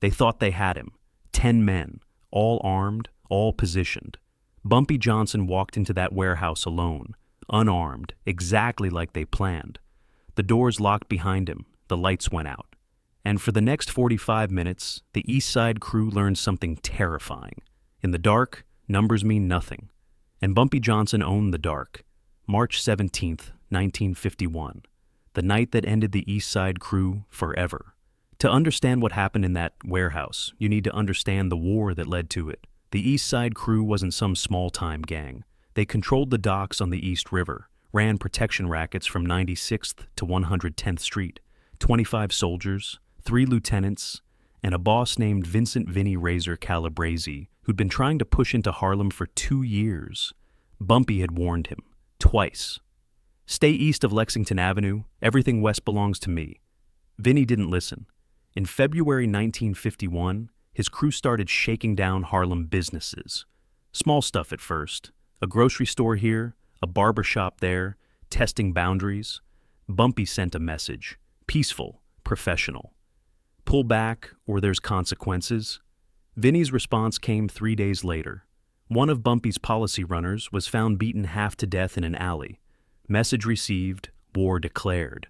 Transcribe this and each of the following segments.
They thought they had him. 10 men, all armed, all positioned. Bumpy Johnson walked into that warehouse alone, unarmed, exactly like they planned. The doors locked behind him, the lights went out. And for the next 45 minutes, the Eastside Crew learned something terrifying. In the dark, numbers mean nothing. And Bumpy Johnson owned the dark. March 17th, 1951. The night that ended the Eastside Crew forever. To understand what happened in that warehouse, you need to understand the war that led to it. The Eastside Crew wasn't some small-time gang. They controlled the docks on the East River, ran protection rackets from 96th to 110th Street, 25 soldiers, 3 lieutenants, and a boss named Vincent Vinny Razor Calabrese, who'd been trying to push into Harlem for 2 years. Bumpy had warned him, twice. Stay east of Lexington Avenue, everything west belongs to me. Vinny didn't listen. In February 1951, his crew started shaking down Harlem businesses. Small stuff at first. A grocery store here, a barber shop there, testing boundaries. Bumpy sent a message. Peaceful, professional. Pull back, or there's consequences. Vinny's response came 3 days later. One of Bumpy's policy runners was found beaten half to death in an alley. Message received, war declared.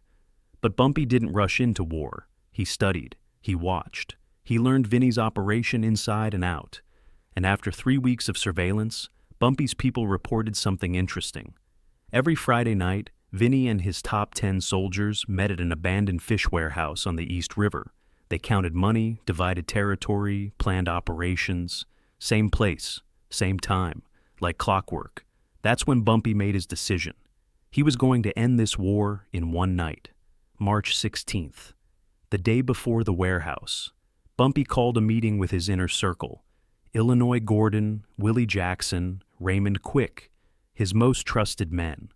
But Bumpy didn't rush into war. He studied. He watched. He learned Vinny's operation inside and out. And after 3 weeks of surveillance, Bumpy's people reported something interesting. Every Friday night, Vinny and his top 10 soldiers met at an abandoned fish warehouse on the East River. They counted money, divided territory, planned operations. Same place, same time, like clockwork. That's when Bumpy made his decision. He was going to end this war in one night. March 16th. The day before the warehouse, Bumpy called a meeting with his inner circle. Illinois Gordon, Willie Jackson, Raymond Quick, his most trusted men.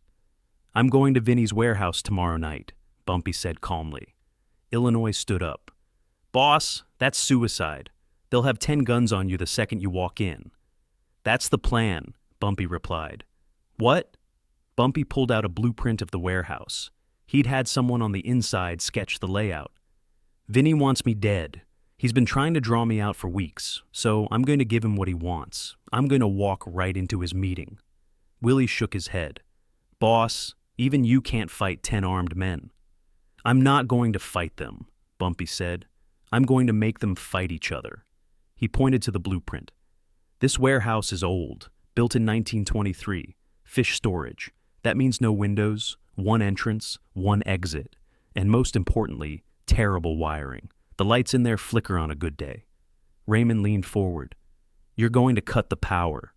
I'm going to Vinny's warehouse tomorrow night, Bumpy said calmly. Illinois stood up. Boss, that's suicide. They'll have 10 guns on you the second you walk in. That's the plan, Bumpy replied. What? Bumpy pulled out a blueprint of the warehouse. He'd had someone on the inside sketch the layout. Vinny wants me dead. He's been trying to draw me out for weeks, so I'm going to give him what he wants. I'm going to walk right into his meeting. Willie shook his head. Boss, even you can't fight 10 armed men. I'm not going to fight them, Bumpy said. I'm going to make them fight each other. He pointed to the blueprint. This warehouse is old, built in 1923. Fish storage. That means no windows, one entrance, one exit, and most importantly, terrible wiring. The lights in there flicker on a good day. Raymond leaned forward. You're going to cut the power.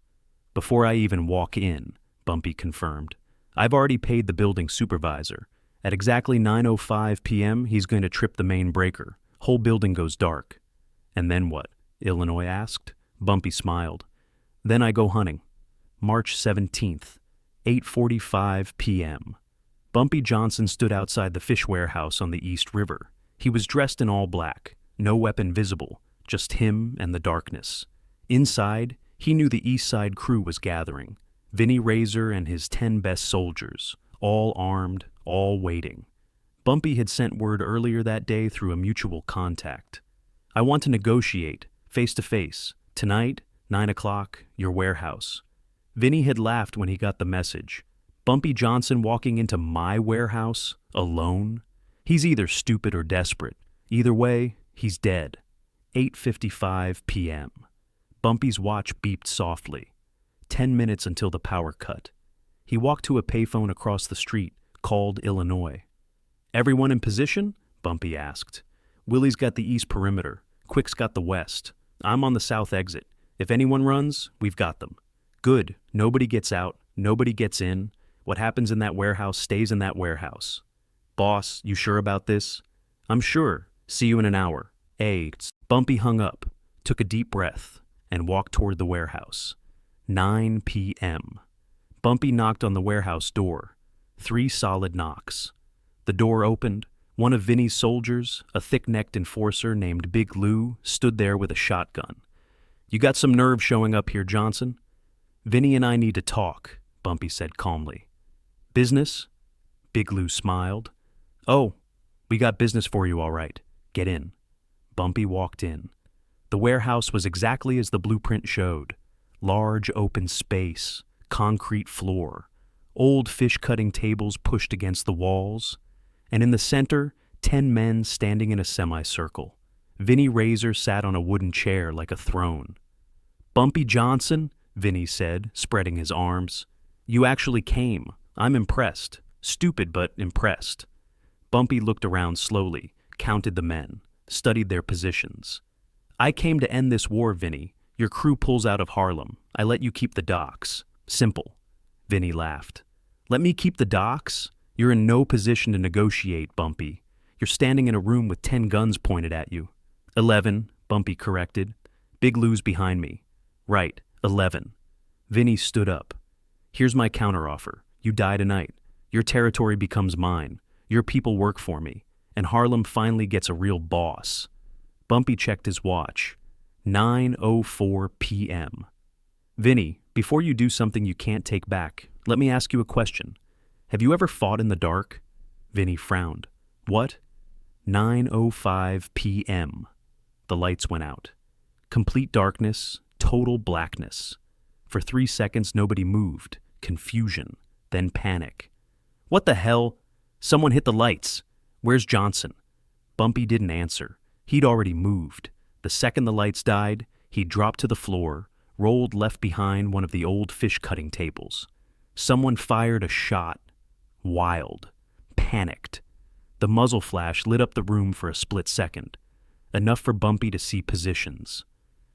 Before I even walk in, Bumpy confirmed. I've already paid the building supervisor. At exactly 9:05 p.m., he's going to trip the main breaker. Whole building goes dark. And then what? Illinois asked. Bumpy smiled. Then I go hunting. March 17th, 8:45 p.m. Bumpy Johnson stood outside the fish warehouse on the East River. He was dressed in all black, no weapon visible, just him and the darkness. Inside, he knew the Eastside Crew was gathering. Vinny Razor and his 10 best soldiers, all armed, all waiting. Bumpy had sent word earlier that day through a mutual contact. I want to negotiate, face to face. Tonight, 9 o'clock, your warehouse. Vinny had laughed when he got the message. Bumpy Johnson walking into my warehouse, alone? He's either stupid or desperate. Either way, he's dead. 8:55 p.m. Bumpy's watch beeped softly. 10 minutes until the power cut. He walked to a payphone across the street, called Illinois. Everyone in position? Bumpy asked. Willie's got the east perimeter. Quick's got the west. I'm on the south exit. If anyone runs, we've got them. Good. Nobody gets out. Nobody gets in. What happens in that warehouse stays in that warehouse. Boss, you sure about this? I'm sure. See you in an hour. Bumpy hung up, took a deep breath, and walked toward the warehouse. 9 p.m. Bumpy knocked on the warehouse door. 3 solid knocks. The door opened. One of Vinny's soldiers, a thick-necked enforcer named Big Lou, stood there with a shotgun. You got some nerve showing up here, Johnson? Vinny and I need to talk, Bumpy said calmly. Business? Big Lou smiled. Oh, we got business for you all right. Get in. Bumpy walked in. The warehouse was exactly as the blueprint showed. Large open space, concrete floor, old fish-cutting tables pushed against the walls, and in the center, 10 men standing in a semicircle. Vinny Razor sat on a wooden chair like a throne. "Bumpy Johnson," Vinny said, spreading his arms. "You actually came. I'm impressed. Stupid, but impressed." Bumpy looked around slowly, counted the men, studied their positions. "I came to end this war, Vinny. Your crew pulls out of Harlem. I let you keep the docks. Simple." Vinny laughed. "Let me keep the docks? You're in no position to negotiate, Bumpy. You're standing in a room with 10 guns pointed at you." 11, Bumpy corrected. "Big Lou's behind me." "Right, 11. Vinny stood up. "Here's my counteroffer. You die tonight. Your territory becomes mine. Your people work for me. And Harlem finally gets a real boss." Bumpy checked his watch. 9:04 p.m. "Vinny, before you do something you can't take back, let me ask you a question. Have you ever fought in the dark?" Vinny frowned. "What?" 9:05 p.m. The lights went out. Complete darkness, total blackness. For 3 seconds nobody moved. Confusion, then panic. "What the hell? Someone hit the lights. Where's Johnson?" Bumpy didn't answer. He'd already moved. The second the lights died, he dropped to the floor, rolled left behind one of the old fish-cutting tables. Someone fired a shot. Wild. Panicked. The muzzle flash lit up the room for a split second. Enough for Bumpy to see positions.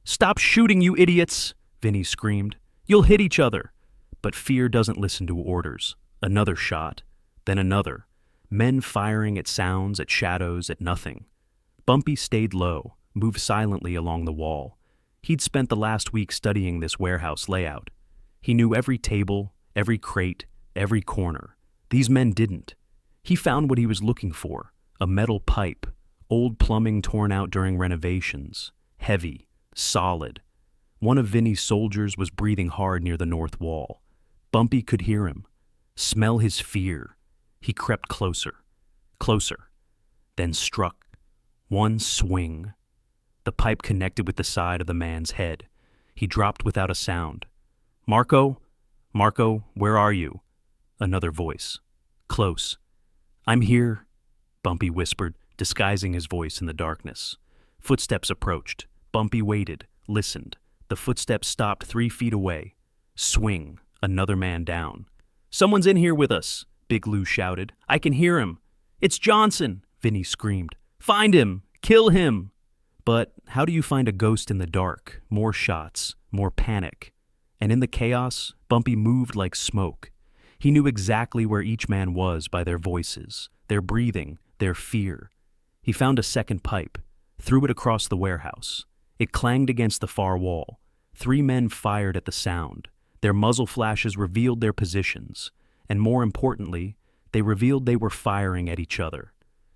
"Stop shooting, you idiots!" Vinny screamed. "You'll hit each other." But fear doesn't listen to orders. Another shot. Then another. Men firing at sounds, at shadows, at nothing. Bumpy stayed low, moved silently along the wall. He'd spent the last week studying this warehouse layout. He knew every table, every crate, every corner. These men didn't. He found what he was looking for, a metal pipe, old plumbing torn out during renovations, heavy, solid. One of Vinny's soldiers was breathing hard near the north wall. Bumpy could hear him, smell his fear. He crept closer, closer, then struck. One swing. The pipe connected with the side of the man's head. He dropped without a sound. "Marco? Marco, where are you?" Another voice. Close. "I'm here," Bumpy whispered, disguising his voice in the darkness. Footsteps approached. Bumpy waited, listened. The footsteps stopped 3 feet away. Swing. Another man down. "Someone's in here with us," Big Lou shouted. "I can hear him." "It's Johnson," Vinny screamed. "Find him! Kill him!" But how do you find a ghost in the dark? More shots, more panic. And in the chaos, Bumpy moved like smoke. He knew exactly where each man was by their voices, their breathing, their fear. He found a second pipe, threw it across the warehouse. It clanged against the far wall. 3 men fired at the sound. Their muzzle flashes revealed their positions. And more importantly, they revealed they were firing at each other.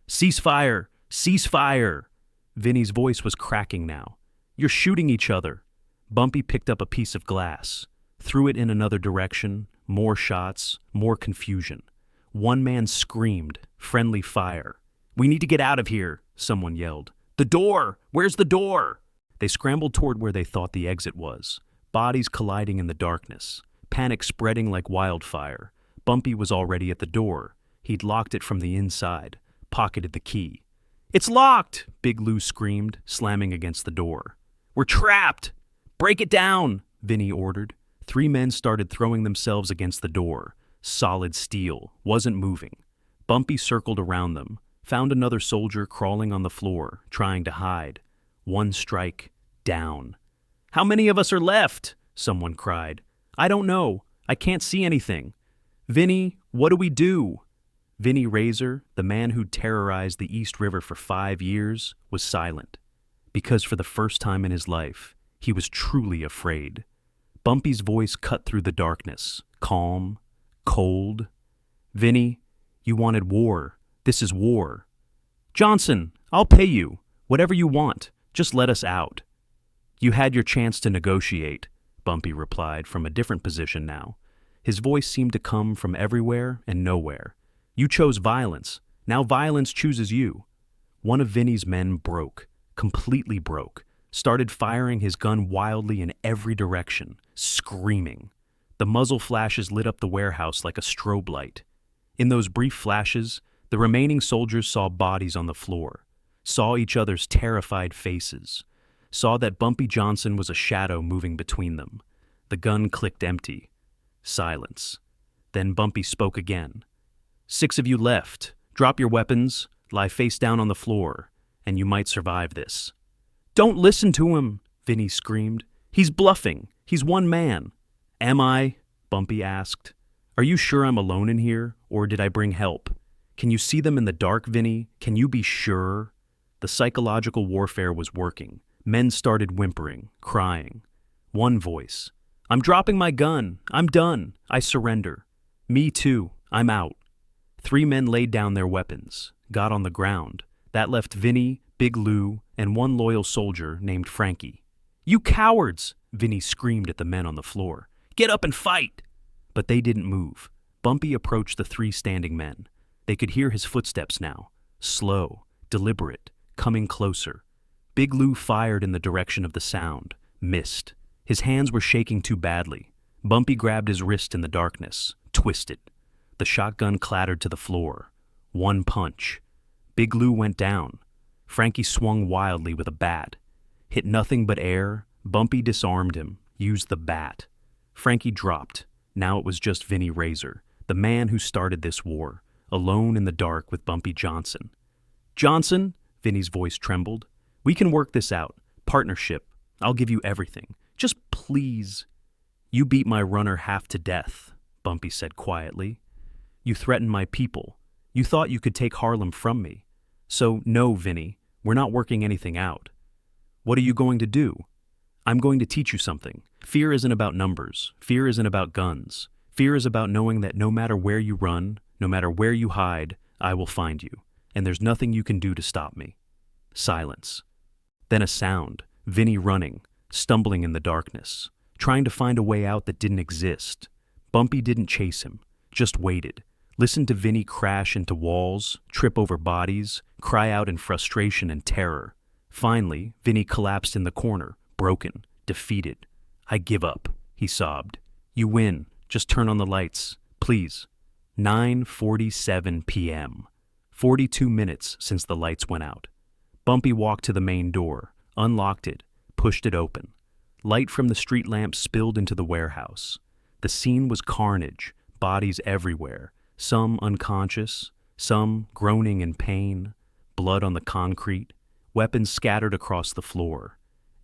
"Cease fire! Cease fire!" Vinny's voice was cracking now. "You're shooting each other." Bumpy picked up a piece of glass, threw it in another direction, more shots, more confusion. One man screamed, "Friendly fire." "We need to get out of here," someone yelled. "The door! Where's the door?" They scrambled toward where they thought the exit was, bodies colliding in the darkness, panic spreading like wildfire. Bumpy was already at the door. He'd locked it from the inside, pocketed the key. "It's locked!" Big Lou screamed, slamming against the door. "We're trapped! Break it down!" Vinny ordered. 3 men started throwing themselves against the door. Solid steel, wasn't moving. Bumpy circled around them, found another soldier crawling on the floor, trying to hide. 1 strike, down. "How many of us are left?" someone cried. "I don't know. I can't see anything." "Vinny, what do we do?" Vinny Razor, the man who'd terrorized the East River for 5 years, was silent. Because for the first time in his life, he was truly afraid. Bumpy's voice cut through the darkness, calm, cold. "Vinny, you wanted war. This is war." "Johnson, I'll pay you. Whatever you want. Just let us out." "You had your chance to negotiate," Bumpy replied from a different position now. His voice seemed to come from everywhere and nowhere. "You chose violence. Now violence chooses you." One of Vinny's men broke, completely broke. started firing his gun wildly in every direction, screaming. The muzzle flashes lit up the warehouse like a strobe light. In those brief flashes, the remaining soldiers saw bodies on the floor, saw each other's terrified faces, saw that Bumpy Johnson was a shadow moving between them. The gun clicked empty. Silence. Then Bumpy spoke again. 6 of you left. Drop your weapons, lie face down on the floor, and you might survive this. Don't listen to him, Vinny screamed. He's bluffing. He's one man. Am I? Bumpy asked. Are you sure I'm alone in here, or did I bring help? Can you see them in the dark, Vinny? Can you be sure? The psychological warfare was working. Men started whimpering, crying. One voice. I'm dropping my gun. I'm done. I surrender. Me too. I'm out. 3 men laid down their weapons, got on the ground. That left Vinny, Big Lou, and one loyal soldier named Frankie. You cowards! Vinny screamed at the men on the floor. Get up and fight! But they didn't move. Bumpy approached the 3 standing men. They could hear his footsteps now. Slow, deliberate, coming closer. Big Lou fired in the direction of the sound. Missed. His hands were shaking too badly. Bumpy grabbed his wrist in the darkness. Twisted. The shotgun clattered to the floor. One punch. Big Lou went down. Frankie swung wildly with a bat. Hit nothing but air. Bumpy disarmed him, used the bat. Frankie dropped. Now it was just Vinny Razor, the man who started this war, alone in the dark with Bumpy Johnson. Johnson, Vinny's voice trembled. We can work this out. Partnership. I'll give you everything. Just please. You beat my runner half to death, Bumpy said quietly. You threatened my people. You thought you could take Harlem from me. So, no, Vinny, we're not working anything out. What are you going to do? I'm going to teach you something. Fear isn't about numbers. Fear isn't about guns. Fear is about knowing that no matter where you run, no matter where you hide, I will find you, and there's nothing you can do to stop me. Silence. Then a sound, Vinny running, stumbling in the darkness, trying to find a way out that didn't exist. Bumpy didn't chase him, just waited. Listened to Vinny crash into walls, trip over bodies, cry out in frustration and terror. Finally, Vinny collapsed in the corner, broken, defeated. I give up, he sobbed. You win. Just turn on the lights, please. 9:47 p.m. 42 minutes since the lights went out. Bumpy walked to the main door, unlocked it, pushed it open. Light from the street lamp spilled into the warehouse. The scene was carnage, bodies everywhere, some unconscious, some groaning in pain, blood on the concrete, weapons scattered across the floor.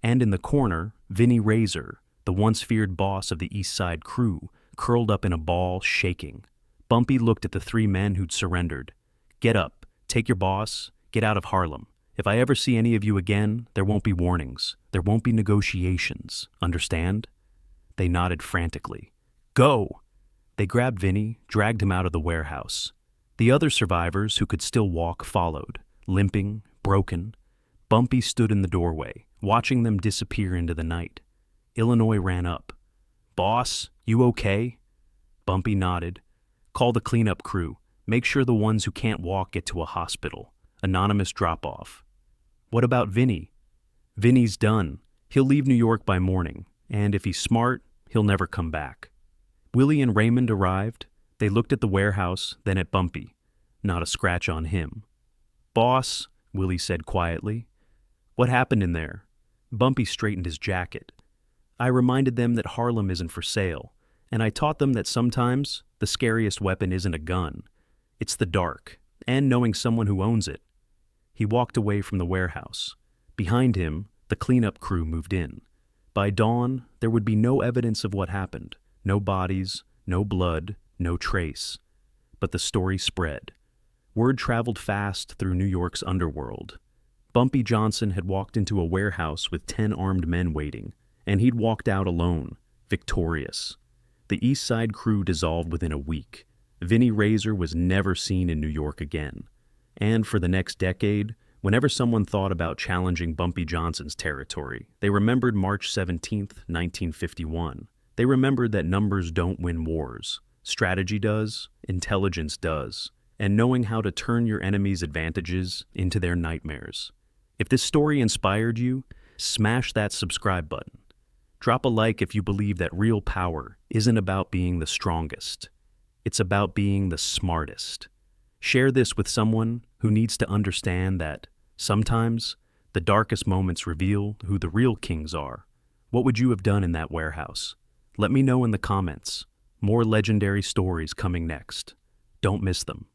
And in the corner, Vinny Razor, the once feared boss of the Eastside Crew, curled up in a ball, shaking. Bumpy looked at the 3 men who'd surrendered. Get up, take your boss, get out of Harlem. If I ever see any of you again, there won't be warnings. There won't be negotiations. Understand? They nodded frantically. Go! They grabbed Vinny, dragged him out of the warehouse. The other survivors who could still walk followed, limping, broken. Bumpy stood in the doorway, watching them disappear into the night. Illinois ran up. Boss, you okay? Bumpy nodded. Call the cleanup crew. Make sure the ones who can't walk get to a hospital. Anonymous drop-off. What about Vinny? Vinny's done. He'll leave New York by morning, and if he's smart, he'll never come back. Willie and Raymond arrived. They looked at the warehouse, then at Bumpy. Not a scratch on him. Boss, Willie said quietly. What happened in there? Bumpy straightened his jacket. I reminded them that Harlem isn't for sale, and I taught them that sometimes the scariest weapon isn't a gun. It's the dark, and knowing someone who owns it. He walked away from the warehouse. Behind him, the cleanup crew moved in. By dawn, there would be no evidence of what happened. No bodies, no blood, no trace. But the story spread. Word traveled fast through New York's underworld. Bumpy Johnson had walked into a warehouse with 10 armed men waiting, and he'd walked out alone, victorious. The Eastside Crew dissolved within a week. Vinny Razor was never seen in New York again. And for the next decade, whenever someone thought about challenging Bumpy Johnson's territory, they remembered March 17th, 1951. They remembered that numbers don't win wars. Strategy does, intelligence does, and knowing how to turn your enemy's advantages into their nightmares. If this story inspired you, Smash that subscribe button. Drop a like if you believe that real power isn't about being the strongest. It's about being the smartest. Share this with someone who needs to understand that sometimes the darkest moments reveal who the real kings are. What would you have done in that warehouse? Let me know in the comments. More legendary stories coming next. Don't miss them.